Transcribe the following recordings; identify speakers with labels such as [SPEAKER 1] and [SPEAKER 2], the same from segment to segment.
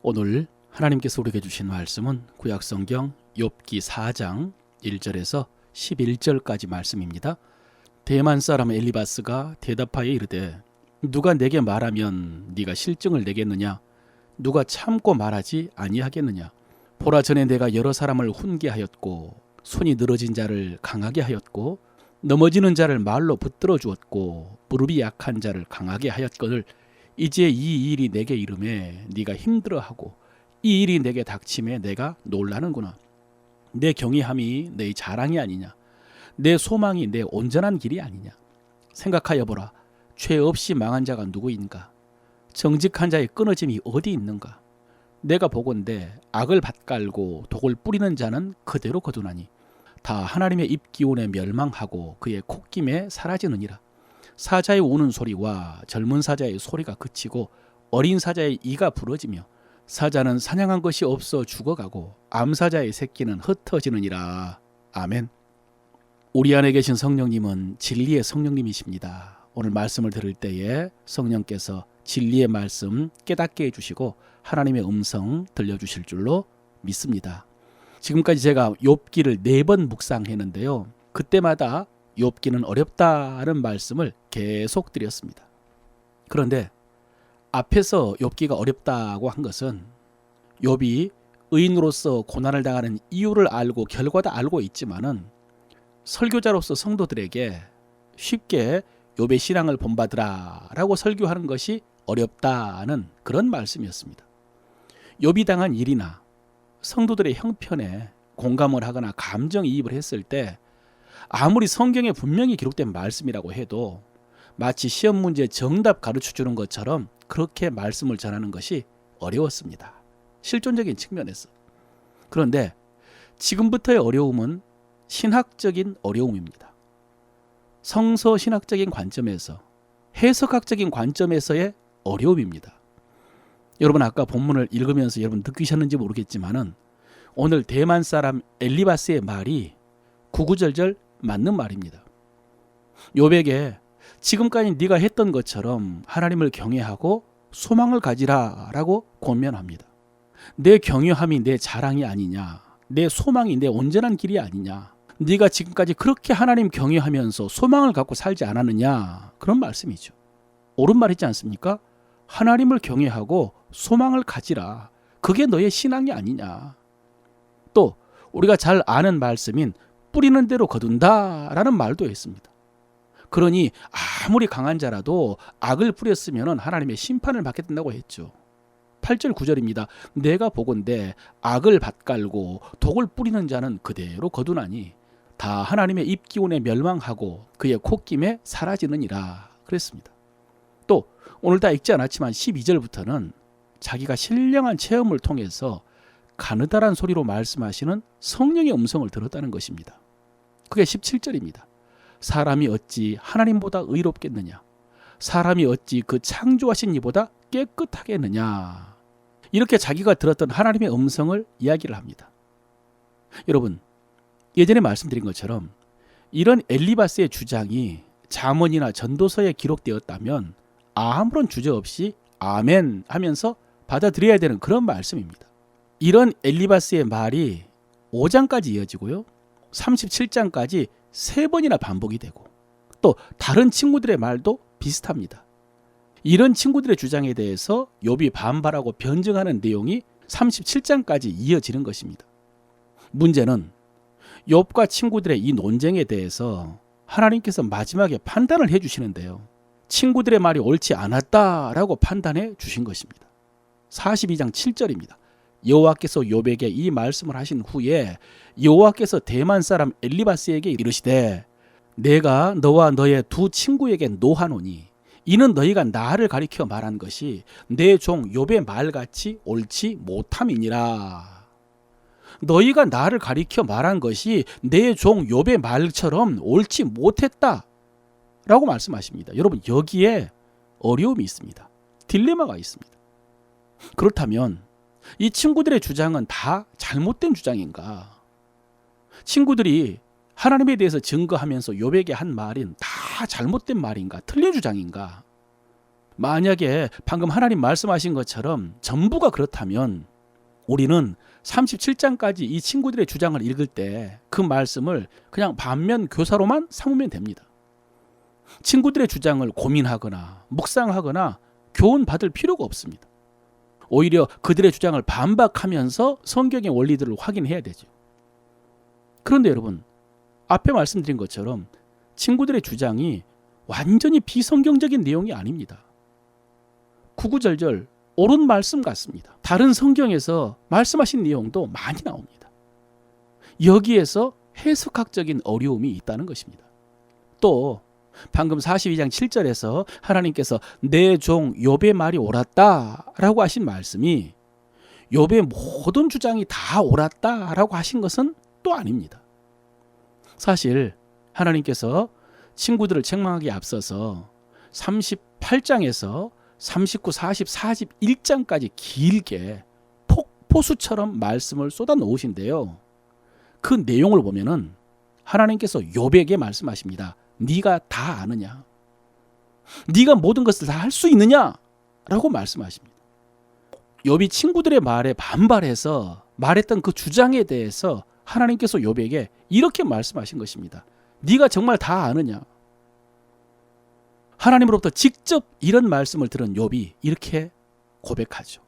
[SPEAKER 1] 오늘 하나님께서 우리에게 주신 말씀은 구약성경 욥기 4장 1절에서 11절까지 말씀입니다. 대만 사람 엘리바스가 대답하여 이르되 누가 내게 말하면 네가 실증을 내겠느냐? 누가 참고 말하지 아니하겠느냐? 보라, 전에 내가 여러 사람을 훈계하였고 손이 늘어진 자를 강하게 하였고 넘어지는 자를 말로 붙들어 주었고 무릎이 약한 자를 강하게 하였거늘 이제 이 일이 내게 이름에 네가 힘들어하고 이 일이 내게 닥침에 내가 놀라는구나. 내 경외함이 내 자랑이 아니냐? 내 소망이 내 온전한 길이 아니냐? 생각하여 보라. 죄 없이 망한 자가 누구인가? 정직한 자의 끊어짐이 어디 있는가? 내가 보건대 악을 밭갈고 독을 뿌리는 자는 그대로 거두나니 다 하나님의 입기운에 멸망하고 그의 콧김에 사라지느니라. 사자의 우는 소리와 젊은 사자의 소리가 그치고 어린 사자의 이가 부러지며 사자는 사냥한 것이 없어 죽어가고 암사자의 새끼는 흩어지느니라. 아멘. 우리 안에 계신 성령님은 진리의 성령님이십니다. 오늘 말씀을 들을 때에 성령께서 진리의 말씀 깨닫게 해주시고 하나님의 음성 들려주실 줄로 믿습니다. 지금까지 제가 욥기를 4번 묵상했는데요. 그때마다 욥기는 어렵다는 말씀을 계속 드렸습니다. 그런데 앞에서 욥기가 어렵다고 한 것은 욥이 의인으로서 고난을 당하는 이유를 알고 결과도 알고 있지만은 설교자로서 성도들에게 쉽게 욥의 신앙을 본받으라 라고 설교하는 것이 어렵다는 그런 말씀이었습니다. 욥이 당한 일이나 성도들의 형편에 공감을 하거나 감정이입을 했을 때 아무리 성경에 분명히 기록된 말씀이라고 해도 마치 시험 문제 정답 가르쳐주는 것처럼 그렇게 말씀을 전하는 것이 어려웠습니다. 실존적인 측면에서. 그런데 지금부터의 어려움은 신학적인 어려움입니다. 성서 신학적인 관점에서, 해석학적인 관점에서의 어려움입니다. 여러분 아까 본문을 읽으면서 여러분 느끼셨는지 모르겠지만은 오늘 대만 사람 엘리바스의 말이 구구절절 맞는 말입니다. 욥에게 지금까지 네가 했던 것처럼 하나님을 경외하고 소망을 가지라라고 권면합니다. 내 경외함이 내 자랑이 아니냐? 내 소망이 내 온전한 길이 아니냐? 네가 지금까지 그렇게 하나님 경외하면서 소망을 갖고 살지 않았느냐? 그런 말씀이죠. 옳은 말이지 않습니까? 하나님을 경외하고 소망을 가지라. 그게 너의 신앙이 아니냐? 또 우리가 잘 아는 말씀인 뿌리는 대로 거둔다라는 말도 있습니다. 그러니 아무리 강한 자라도 악을 뿌렸으면 하나님의 심판을 받게 된다고 했죠. 8절 9절입니다. 내가 보건대 악을 밭갈고 독을 뿌리는 자는 그대로 거두나니 다 하나님의 입기운에 멸망하고 그의 콧김에 사라지느니라 그랬습니다. 또 오늘 다 읽지 않았지만 12절부터는 자기가 신령한 체험을 통해서 가느다란 소리로 말씀하시는 성령의 음성을 들었다는 것입니다. 그게 17절입니다. 사람이 어찌 하나님보다 의롭겠느냐? 사람이 어찌 그 창조하신 이보다 깨끗하겠느냐? 이렇게 자기가 들었던 하나님의 음성을 이야기를 합니다. 여러분, 예전에 말씀드린 것처럼 이런 엘리바스의 주장이 잠언이나 전도서에 기록되었다면 아무런 주저 없이 아멘 하면서 받아들여야 되는 그런 말씀입니다. 이런 엘리바스의 말이 5장까지 이어지고요. 37장까지 3번이나 반복이 되고 또 다른 친구들의 말도 비슷합니다. 이런 친구들의 주장에 대해서 욥이 반발하고 변증하는 내용이 37장까지 이어지는 것입니다. 문제는 욥과 친구들의 이 논쟁에 대해서 하나님께서 마지막에 판단을 해주시는데요. 친구들의 말이 옳지 않았다라고 판단해 주신 것입니다. 42장 7절입니다. 여호와께서 욥에게 이 말씀을 하신 후에 여호와께서 대만 사람 엘리바스에게 이르시되 내가 너와 너의 두 친구에게 노하노니 이는 너희가 나를 가리켜 말한 것이 내 종 욥의 말같이 옳지 못함이니라. 너희가 나를 가리켜 말한 것이 내 종 욥의 말처럼 옳지 못했다 라고 말씀하십니다. 여러분 여기에 어려움이 있습니다. 딜레마가 있습니다. 그렇다면 이 친구들의 주장은 다 잘못된 주장인가? 친구들이 하나님에 대해서 증거하면서 욥에게 한 말은 다 잘못된 말인가? 틀린 주장인가? 만약에 방금 하나님 말씀하신 것처럼 전부가 그렇다면 우리는 37장까지 이 친구들의 주장을 읽을 때 그 말씀을 그냥 반면 교사로만 삼으면 됩니다. 친구들의 주장을 고민하거나 묵상하거나 교훈받을 필요가 없습니다. 오히려 그들의 주장을 반박하면서 성경의 원리들을 확인해야 되죠. 그런데 여러분, 앞에 말씀드린 것처럼 친구들의 주장이 완전히 비성경적인 내용이 아닙니다. 구구절절 옳은 말씀 같습니다. 다른 성경에서 말씀하신 내용도 많이 나옵니다. 여기에서 해석학적인 어려움이 있다는 것입니다. 또 방금 42장 7절에서 하나님께서 내 종 욥의 말이 옳았다라고 하신 말씀이 욥의 모든 주장이 다 옳았다라고 하신 것은 또 아닙니다. 사실 하나님께서 친구들을 책망하기에 앞서서 38장에서 39, 40, 41장까지 길게 폭포수처럼 말씀을 쏟아 놓으신데요. 그 내용을 보면은 하나님께서 욥에게 말씀하십니다. 네가 다 아느냐? 네가 모든 것을 다 할 수 있느냐? 라고 말씀하십니다. 욥이 친구들의 말에 반발해서 말했던 그 주장에 대해서 하나님께서 욥에게 이렇게 말씀하신 것입니다. 네가 정말 다 아느냐? 하나님으로부터 직접 이런 말씀을 들은 욥이 이렇게 고백하죠.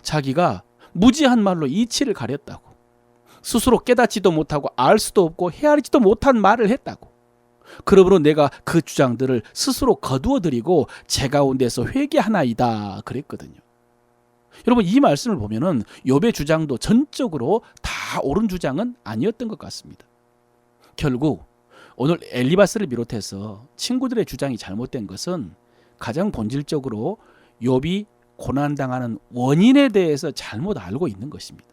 [SPEAKER 1] 자기가 무지한 말로 이치를 가렸다고, 스스로 깨닫지도 못하고 알 수도 없고 헤아리지도 못한 말을 했다고, 그러므로 내가 그 주장들을 스스로 거두어드리고 제 가운데서 회개하나이다 그랬거든요. 여러분, 이 말씀을 보면은 욥의 주장도 전적으로 다 옳은 주장은 아니었던 것 같습니다. 결국 오늘 엘리바스를 비롯해서 친구들의 주장이 잘못된 것은 가장 본질적으로 욥이 고난당하는 원인에 대해서 잘못 알고 있는 것입니다.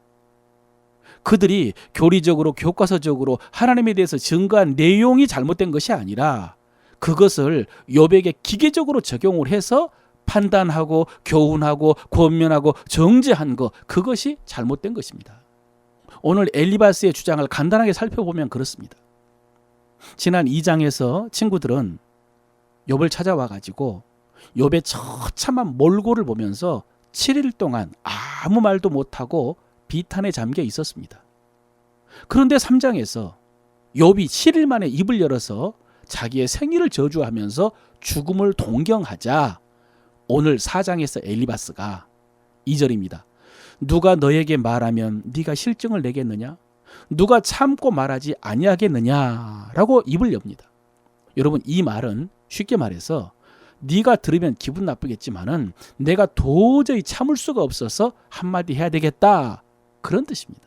[SPEAKER 1] 그들이 교리적으로 교과서적으로 하나님에 대해서 증거한 내용이 잘못된 것이 아니라 그것을 욥에게 기계적으로 적용을 해서 판단하고 교훈하고 권면하고 정죄한 것, 그것이 잘못된 것입니다. 오늘 엘리바스의 주장을 간단하게 살펴보면 그렇습니다. 지난 2장에서 친구들은 욥을 찾아와 가지고 욥의 처참한 몰골을 보면서 7일 동안 아무 말도 못하고 비탄에 잠겨 있었습니다. 그런데 3장에서 욥이 7일 만에 입을 열어서 자기의 생일을 저주하면서 죽음을 동경하자 오늘 4장에서 엘리바스가 2절입니다. 누가 너에게 말하면 네가 실증을 내겠느냐? 누가 참고 말하지 아니하겠느냐라고 입을 엽니다. 여러분, 이 말은 쉽게 말해서 네가 들으면 기분 나쁘겠지만은 내가 도저히 참을 수가 없어서 한마디 해야 되겠다, 그런 뜻입니다.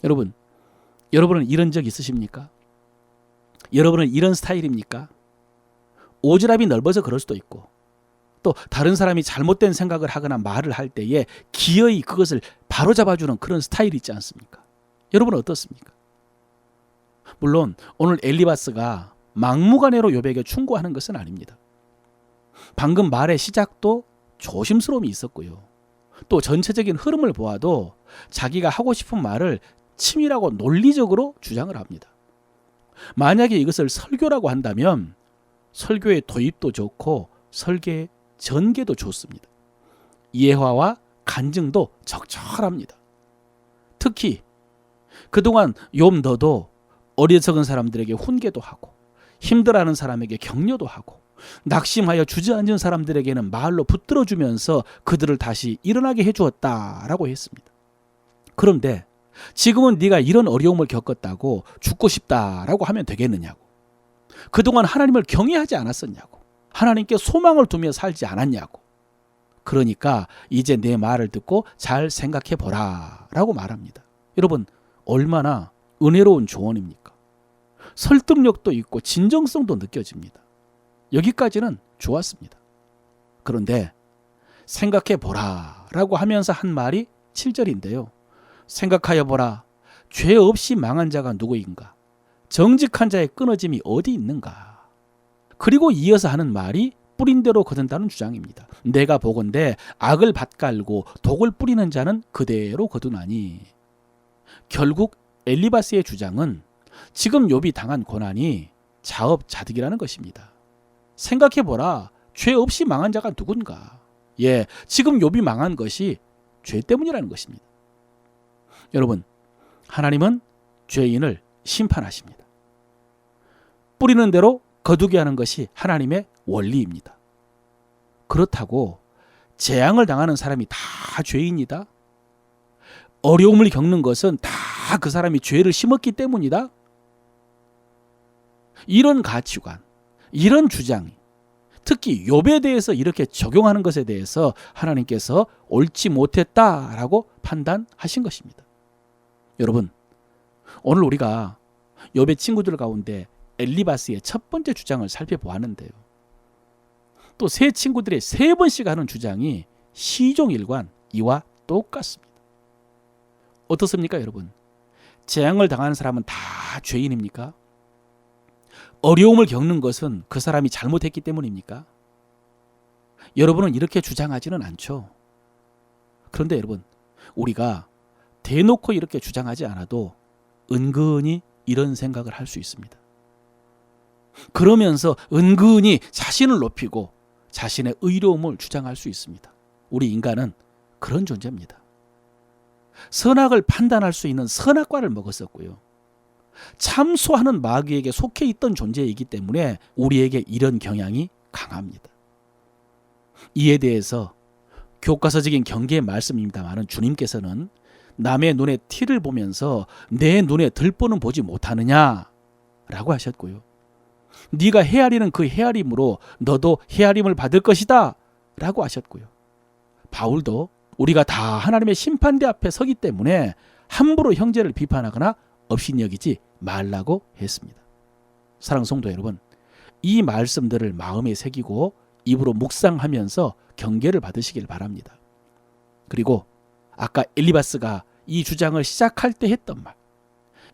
[SPEAKER 1] 여러분은 이런 적 있으십니까? 여러분은 이런 스타일입니까? 오지랖이 넓어서 그럴 수도 있고, 또 다른 사람이 잘못된 생각을 하거나 말을 할 때에 기어이 그것을 바로잡아주는 그런 스타일이 있지 않습니까? 여러분은 어떻습니까? 물론 오늘 엘리바스가 막무가내로 욥에게 충고하는 것은 아닙니다. 방금 말의 시작도 조심스러움이 있었고요. 또 전체적인 흐름을 보아도 자기가 하고 싶은 말을 치밀하고 논리적으로 주장을 합니다. 만약에 이것을 설교라고 한다면 설교의 도입도 좋고 설계의 전개도 좋습니다. 예화와 간증도 적절합니다. 특히 그동안 욥 너도 어리석은 사람들에게 훈계도 하고 힘들어하는 사람에게 격려도 하고 낙심하여 주저앉은 사람들에게는 말로 붙들어주면서 그들을 다시 일어나게 해주었다라고 했습니다. 그런데 지금은 네가 이런 어려움을 겪었다고 죽고 싶다라고 하면 되겠느냐고, 그동안 하나님을 경외하지 않았었냐고, 하나님께 소망을 두며 살지 않았냐고, 그러니까 이제 내 말을 듣고 잘 생각해 보라 라고 말합니다. 여러분, 얼마나 은혜로운 조언입니까? 설득력도 있고 진정성도 느껴집니다. 여기까지는 좋았습니다. 그런데 생각해 보라 라고 하면서 한 말이 7절인데요. 생각하여 보라. 죄 없이 망한 자가 누구인가? 정직한 자의 끊어짐이 어디 있는가? 그리고 이어서 하는 말이 뿌린 대로 거둔다는 주장입니다. 내가 보건대 악을 밭갈고 독을 뿌리는 자는 그대로 거두나니. 결국 엘리바스의 주장은 지금 욥이 당한 고난이 자업자득이라는 것입니다. 생각해보라. 죄 없이 망한 자가 누군가? 예, 지금 욥이 망한 것이 죄 때문이라는 것입니다. 여러분, 하나님은 죄인을 심판하십니다. 뿌리는 대로 거두게 하는 것이 하나님의 원리입니다. 그렇다고 재앙을 당하는 사람이 다 죄인이다? 어려움을 겪는 것은 다 그 사람이 죄를 심었기 때문이다? 이런 가치관, 이런 주장이 특히 욥에 대해서 이렇게 적용하는 것에 대해서 하나님께서 옳지 못했다라고 판단하신 것입니다. 여러분, 오늘 우리가 욥의 친구들 가운데 엘리바스의 첫 번째 주장을 살펴보았는데요. 또 세 친구들의 세 번씩 하는 주장이 시종일관 이와 똑같습니다. 어떻습니까, 여러분? 재앙을 당하는 사람은 다 죄인입니까? 어려움을 겪는 것은 그 사람이 잘못했기 때문입니까? 여러분은 이렇게 주장하지는 않죠. 그런데 여러분, 우리가 대놓고 이렇게 주장하지 않아도 은근히 이런 생각을 할 수 있습니다. 그러면서 은근히 자신을 높이고 자신의 의로움을 주장할 수 있습니다. 우리 인간은 그런 존재입니다. 선악을 판단할 수 있는 선악과를 먹었었고요. 참소하는 마귀에게 속해 있던 존재이기 때문에 우리에게 이런 경향이 강합니다. 이에 대해서 교과서적인 경계의 말씀입니다만 주님께서는 남의 눈에 티를 보면서 내 눈에 들보는 보지 못하느냐라고 하셨고요. 네가 헤아리는 그 헤아림으로 너도 헤아림을 받을 것이다 라고 하셨고요. 바울도 우리가 다 하나님의 심판대 앞에 서기 때문에 함부로 형제를 비판하거나 업신여기지 말라고 했습니다. 사랑하는 성도 여러분, 이 말씀들을 마음에 새기고 입으로 묵상하면서 경계를 받으시길 바랍니다. 그리고 아까 엘리바스가 이 주장을 시작할 때 했던 말,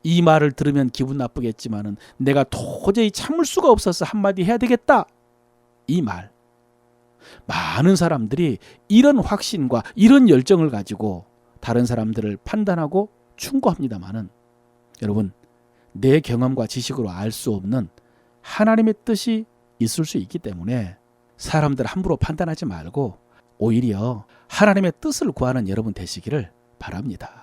[SPEAKER 1] 이 말을 들으면 기분 나쁘겠지만은 내가 도저히 참을 수가 없어서 한마디 해야 되겠다. 이 말, 많은 사람들이 이런 확신과 이런 열정을 가지고 다른 사람들을 판단하고 충고합니다마는 여러분, 내 경험과 지식으로 알 수 없는 하나님의 뜻이 있을 수 있기 때문에 사람들 함부로 판단하지 말고 오히려 하나님의 뜻을 구하는 여러분 되시기를 바랍니다.